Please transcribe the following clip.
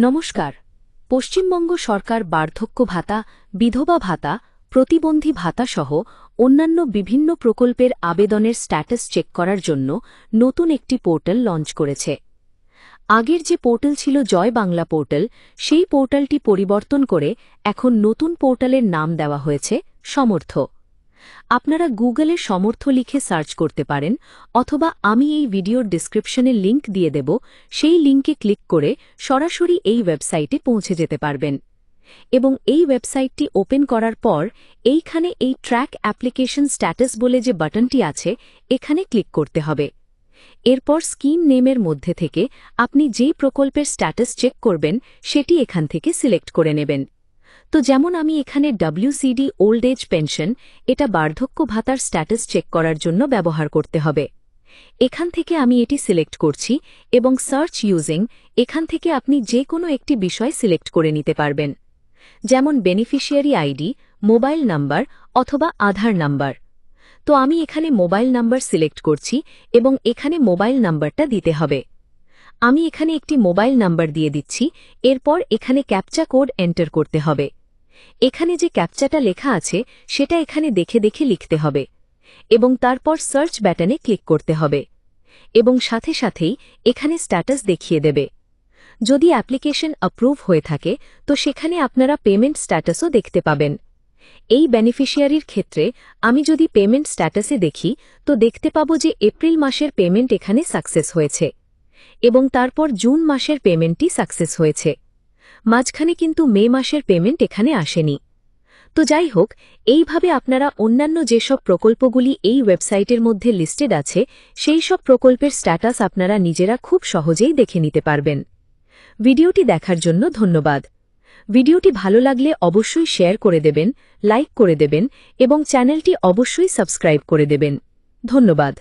নমস্কার। পশ্চিমবঙ্গ সরকার বার্ধক্য ভাতা, বিধবা ভাতা, প্রতিবন্ধী ভাতা সহ অন্যান্য বিভিন্ন প্রকল্পের আবেদনের স্ট্যাটাস চেক করার জন্য নতুন একটি পোর্টাল লঞ্চ করেছে। আগের যে পোর্টাল ছিল জয় বাংলা পোর্টাল, সেই পোর্টালটি পরিবর্তন করে এখন নতুন পোর্টালের নাম দেওয়া হয়েছে সমর্থ। আপনারা গুগলে সমর্থ লিখে সার্চ করতে পারেন, অথবা আমি এই ভিডিওর ডেসক্রিপশনে লিংক দিয়ে দেব, সেই লিংকে ক্লিক করে সরাসরি এই ওয়েবসাইটে পৌঁছে যেতে পারবেন। এবং এই ওয়েবসাইটটি ওপেন করার পর এইখানে এই ট্র্যাক অ্যাপ্লিকেশন স্ট্যাটাস বলে যে বাটনটি আছে, এখানে ক্লিক করতে হবে। এরপর স্কিম নেমের মধ্যে থেকে আপনি যেই প্রকল্পের স্ট্যাটাস চেক করবেন সেটি এখান থেকে সিলেক্ট করে নেবেন। তো যেমন আমি এখানে WCD ওল্ড এজ পেনশন, এটা বার্ধক্য ভাতার স্ট্যাটাস চেক করার জন্য ব্যবহার করতে হবে। এখান থেকে আমি এটি সিলেক্ট করছি এবং সার্চ ইউজিং, এখান থেকে আপনি যে কোনো একটি বিষয় সিলেক্ট করে নিতে পারবেন, যেমন বেনিফিশিয়ারি আইডি, মোবাইল নাম্বার অথবা আধার নাম্বার। তো আমি এখানে মোবাইল নাম্বার সিলেক্ট করছি এবং এখানে মোবাইল নাম্বারটা দিতে হবে। আমি এখানে একটি মোবাইল নাম্বার দিয়ে দিচ্ছি। এরপর এখানে ক্যাপচা কোড এন্টার করতে হবে। এখানে যে ক্যাপচাটা লেখা আছে সেটা এখানে দেখে দেখে লিখতে হবে এবং তারপর সার্চ বাটনে ক্লিক করতে হবে এবং সাথে সাথেই এখানে স্ট্যাটাস দেখিয়ে দেবে। যদি অ্যাপ্লিকেশন অ্যাপ্রুভ হয়ে থাকে তো সেখানে আপনারা পেমেন্ট স্ট্যাটাসও দেখতে পাবেন। এই বেনিফিশিয়ারির ক্ষেত্রে আমি যদি পেমেন্ট স্ট্যাটাসে দেখি তো দেখতে পাবো যে এপ্রিল মাসের পেমেন্ট এখানে সাকসেস হয়েছে এবং তারপর জুন মাসের পেমেন্টটি সাকসেস হয়েছে। মাঝখানে কিন্তু মে মাসের পেমেন্ট এখানে আসেনি। তো যাই হোক, এইভাবে আপনারা অন্যান্য যেসব প্রকল্পগুলি এই ওয়েবসাইটের মধ্যে লিস্টেড আছে সেই সব প্রকল্পের স্ট্যাটাস আপনারা নিজেরা খুব সহজেই দেখে নিতে পারবেন। ভিডিওটি দেখার জন্য ধন্যবাদ। ভিডিওটি ভালো লাগলে অবশ্যই শেয়ার করে দেবেন, লাইক করে দেবেন এবং চ্যানেলটি অবশ্যই সাবস্ক্রাইব করে দেবেন। ধন্যবাদ।